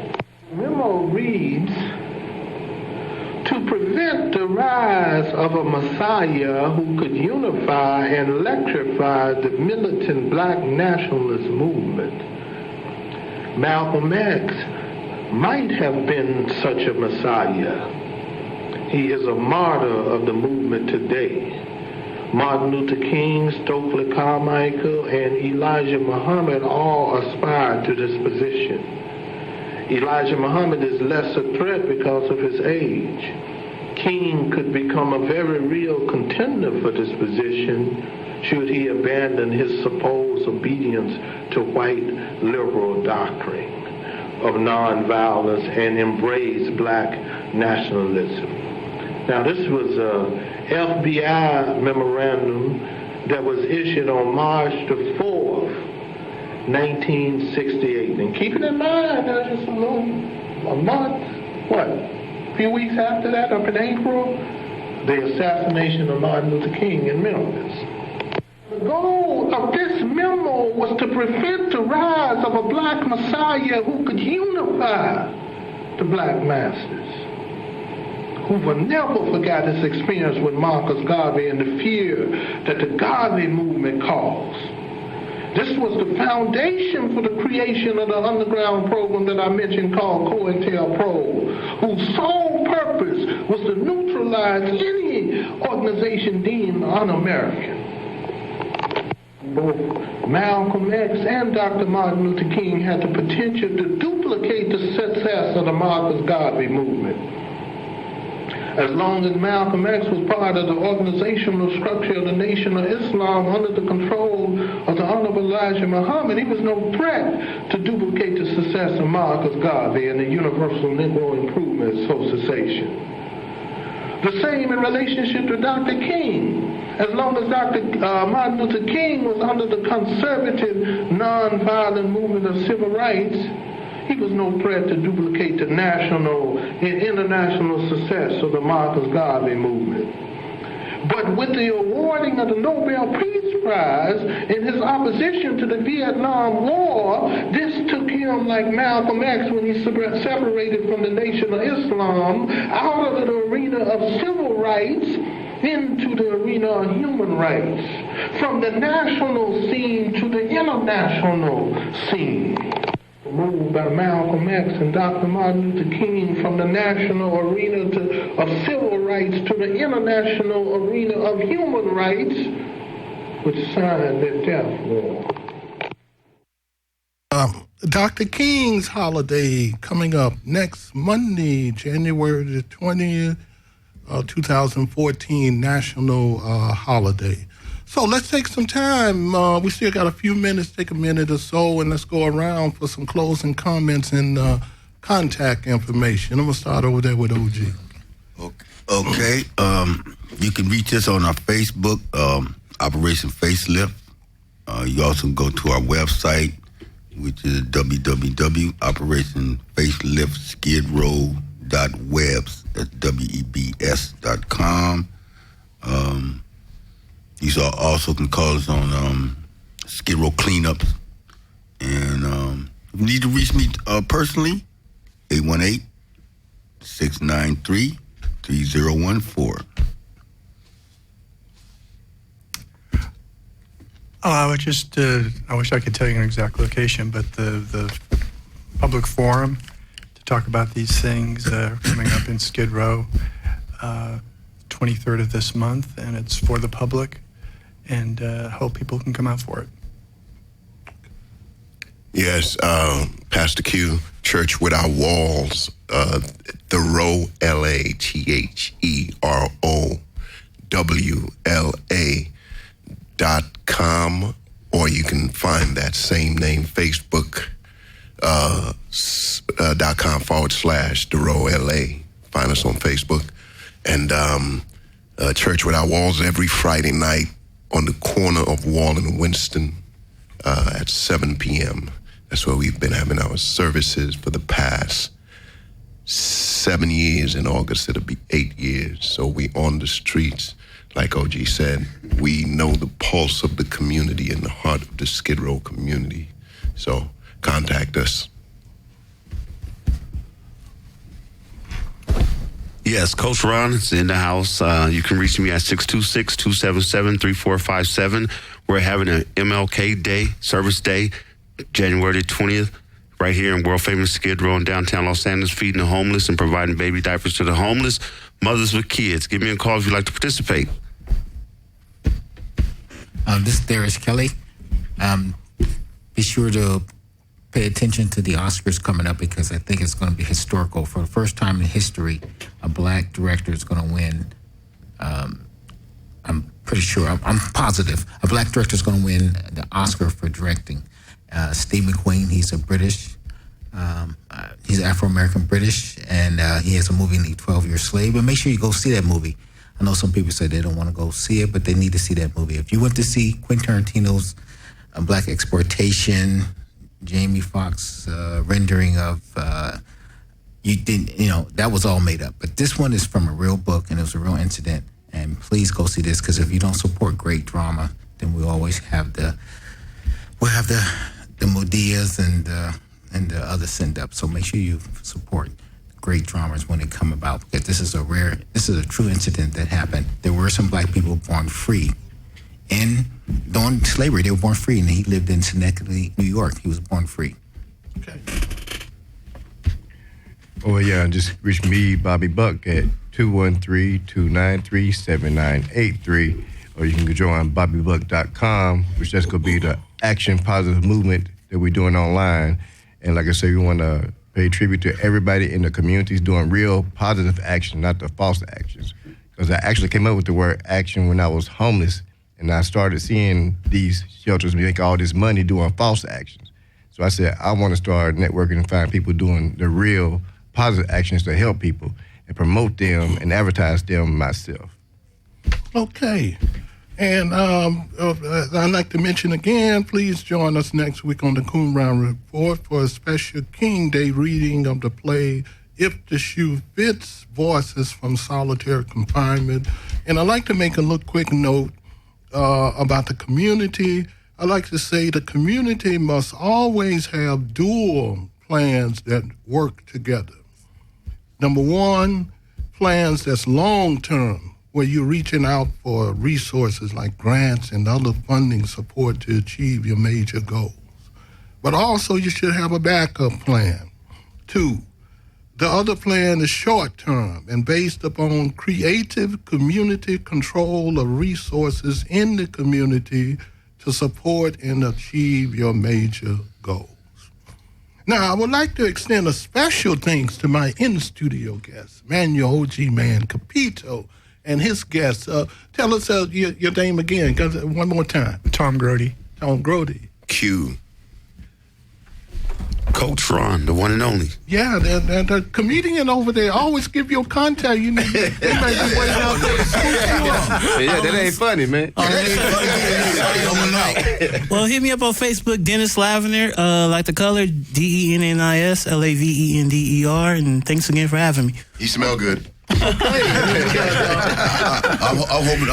The memo reads, to prevent prevent the rise of a Messiah who could unify and electrify the militant black nationalist movement. Malcolm X might have been such a Messiah. He is a martyr of the movement today. Martin Luther King, Stokely Carmichael, and Elijah Muhammad all aspired to this position. Elijah Muhammad is less a threat because of his age. King could become a very real contender for this position should he abandon his supposed obedience to white liberal doctrine of nonviolence and embrace black nationalism. Now, this was a FBI memorandum that was issued on March the 4th, 1968. And keep it in mind, there's just a few weeks after that, up in April, the assassination of Martin Luther King in Memphis. The goal of this memo was to prevent the rise of a black Messiah who could unify the black masses. Hoover never forgot his experience with Marcus Garvey and the fear that the Garvey movement caused. This was the foundation for the creation of the underground program that I mentioned called COINTELPRO, whose sole purpose was to neutralize any organization deemed un-American. Both Malcolm X and Dr. Martin Luther King had the potential to duplicate the success of the Marcus Garvey movement. As long as Malcolm X was part of the organizational structure of the Nation of Islam under the control of the Honorable Elijah Muhammad, he was no threat to duplicate the success of Marcus Garvey and the Universal Negro Improvement Association. The same in relationship to Dr. King. As long as Dr. Martin Luther King was under the conservative, nonviolent movement of civil rights, he was no threat to duplicate the national and international success of the Marcus Garvey movement. But with the awarding of the Nobel Peace Prize in his opposition to the Vietnam War, this took him, like Malcolm X when he separated from the Nation of Islam, out of the arena of civil rights into the arena of human rights, from the national scene to the international scene. Moved by Malcolm X and Dr. Martin Luther King from the national arena of civil rights to the international arena of human rights, which signed their death warrant. Dr. King's holiday coming up next Monday, January the 20th, 2014, national holiday. So let's take some time. We still got a few minutes. Take a minute or so, and let's go around for some closing comments and contact information. I'm going to start over there with OG. Okay. You can reach us on our Facebook, Operation Facelift. You also can go to our website, which is www.operationfaceliftsskidrow.webs. That's webs.com. You also can call us on Skidrow cleanups. And if you need to reach me personally, 818-693-3014. I would just, I wish I could tell you an exact location, but the public forum to talk about these things coming up in Skidrow, 23rd of this month, and it's for the public, and hope people can come out for it. Yes, Pastor Q, Church Without Walls, Thoreau, LATHEROWLA.com, or you can find that same name, Facebook.com/Thoreau LA. Find us on Facebook. And Church Without Walls every Friday night on the corner of Wall and Winston at 7 p.m. That's where we've been having our services for the past 7 years. In August, it'll be 8 years. So we on the streets. Like OG said, we know the pulse of the community and the heart of the Skidrow community. So contact us. Yes, Coach Ron is in the house. You can reach me at 626-277-3457. We're having an MLK Day, Service Day, January 20th, right here in world-famous Skidrow in downtown Los Angeles, feeding the homeless and providing baby diapers to the homeless, mothers with kids. Give me a call if you'd like to participate. This is Darius Kelly. Be sure to pay attention to the Oscars coming up because I think it's going to be historical. For the first time in history, a black director is going to win. I'm pretty sure, I'm positive, a black director is going to win the Oscar for directing. Steve McQueen, he's a British, he's Afro-American British, and he has a movie named 12-Year Slave. But make sure you go see that movie. I know some people say they don't want to go see it, but they need to see that movie. If you went to see Quentin Tarantino's Black Exploitation, Jamie Foxx rendering of, that was all made up. But this one is from a real book, and it was a real incident. And please go see this, because if you don't support great drama, then we always have the Modias and the other send-ups. So make sure you support great dramas when they come about, because this is a true incident that happened. There were some black people born free. And during slavery, they were born free, and he lived in Schenectady, New York. He was born free. Okay. Oh, yeah, just reach me, Bobby Buck, at 213-293-7983, or you can join BobbyBuck.com, which that's going to be the action positive movement that we're doing online. And like I said, we want to pay tribute to everybody in the communities doing real positive action, not the false actions. Because I actually came up with the word action when I was homeless, and I started seeing these shelters make all this money doing false actions. So I said, I want to start networking and find people doing the real positive actions to help people and promote them and advertise them myself. Okay. And I'd like to mention again, please join us next week on the Coon Round Report for a special King Day reading of the play If the Shoe Fits, Voices from Solitary Confinement. And I'd like to make a little quick note about the community. I'd like to say the community must always have dual plans that work together. Number one, plans that's long-term, where you're reaching out for resources like grants and other funding support to achieve your major goals. But also you should have a backup plan. Two, the other plan is short-term and based upon creative community control of resources in the community to support and achieve your major goals. Now, I would like to extend a special thanks to my in-studio guest, Manuel OG Man Capito, and his guests. Tell us your name again, one more time. Tom Grody. Tom Grody. Q. Coach Ron, the one and only. Yeah, the comedian over there always give you a contact. You need they might be waiting out there to scoop you up. Yeah, that ain't funny, man. Well, hit me up on Facebook, Dennis Lavender, like the color, DENNIS LAVENDER, and thanks again for having me. You smell good. I'm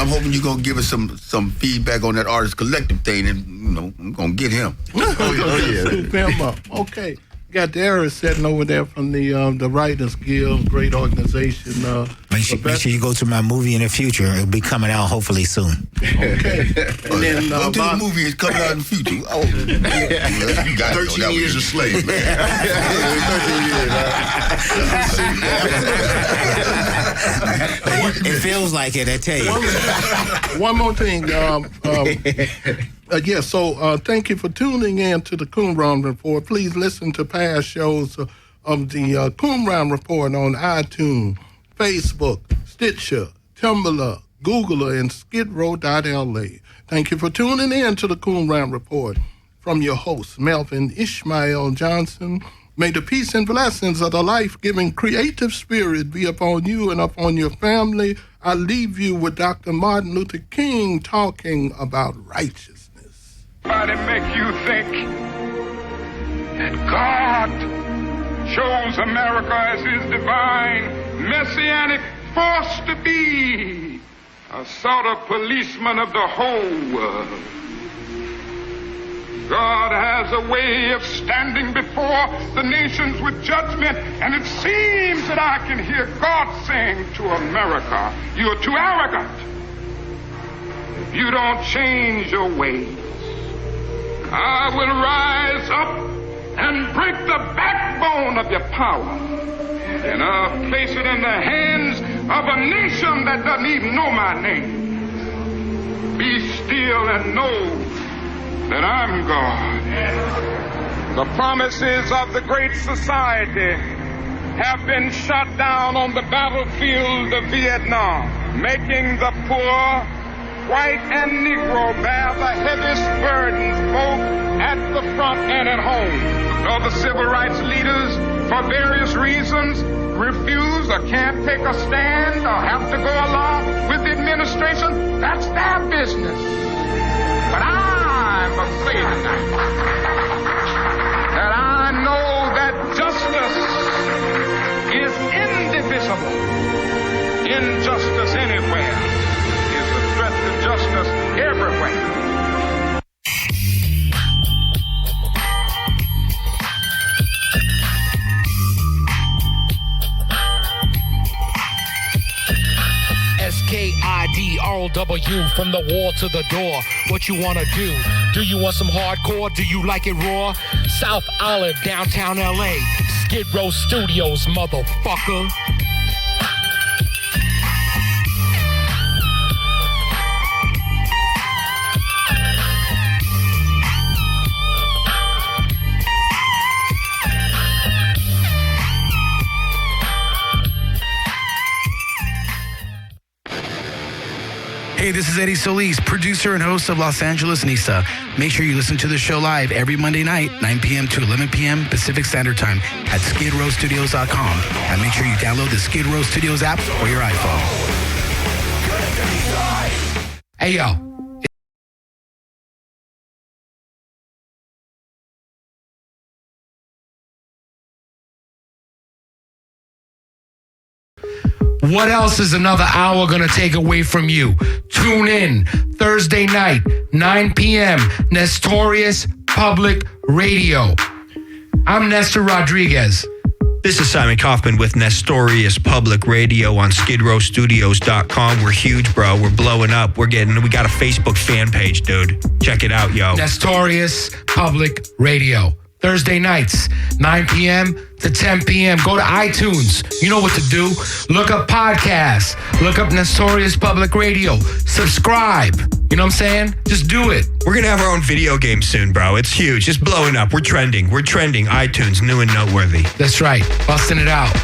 hoping you're gonna give us some feedback on that artist collective thing, and I'm gonna get him. Scoop him up. Okay. Got Darius sitting over there from the Writers Guild, great organization. Make sure you go to my movie in the future. It'll be coming out hopefully soon. Okay. And then the movie is coming out in the future. Oh, you got 13 years a slave, man. 13 years. It feels like it, I tell you. One more thing. Thank you for tuning in to the Coon Round Report. Please listen to past shows of the Coon Round Report on iTunes, Facebook, Stitcher, Tumblr, Googler, and Skidrow.la. Thank you for tuning in to the Coon Round Report. From your host, Melvin Ishmael Johnson, may the peace and blessings of the life-giving creative spirit be upon you and upon your family. I leave you with Dr. Martin Luther King talking about righteousness. Somebody make you think that God chose America as his divine messianic force to be a sort of policeman of the whole world. God has a way of standing before the nations with judgment, and it seems that I can hear God saying to America, you're too arrogant. If you don't change your ways, I will rise up and break the backbone of your power, and I'll place it in the hands of a nation that doesn't even know my name. Be still and know that I'm God. The promises of the Great Society have been shot down on the battlefield of Vietnam, making the poor, white and Negro, bear the heaviest burdens both at the front and at home. Though the civil rights leaders, for various reasons, refuse or can't take a stand or have to go along with the administration, that's their business. But I'm afraid that I know that justice is indivisible. Injustice anywhere is a threat to justice everywhere. SKIDROW, from the wall to the door. What you wanna do? Do you want some hardcore? Do you like it raw? South Olive, downtown LA. Skidrow Studios, motherfucker. Hey, this is Eddie Solis, producer and host of Los Angeles Nisa. Make sure you listen to the show live every Monday night, 9 p.m. to 11 p.m. Pacific Standard Time at skidrowstudios.com. And make sure you download the Skidrow Studios app for your iPhone. Hey, yo. What else is another hour going to take away from you? Tune in Thursday night, 9 p.m., Nestorius Public Radio. I'm Nestor Rodriguez. This is Simon Kaufman with Nestorius Public Radio on skidrowstudios.com. We're huge, bro. We're blowing up. We got a Facebook fan page, dude. Check it out, yo. Nestorius Public Radio. Thursday nights, 9 p.m. to 10 p.m. Go to iTunes. You know what to do. Look up podcasts. Look up Nestorius Public Radio. Subscribe. You know what I'm saying? Just do it. We're going to have our own video game soon, bro. It's huge. It's blowing up. We're trending. iTunes, new and noteworthy. That's right. Busting it out.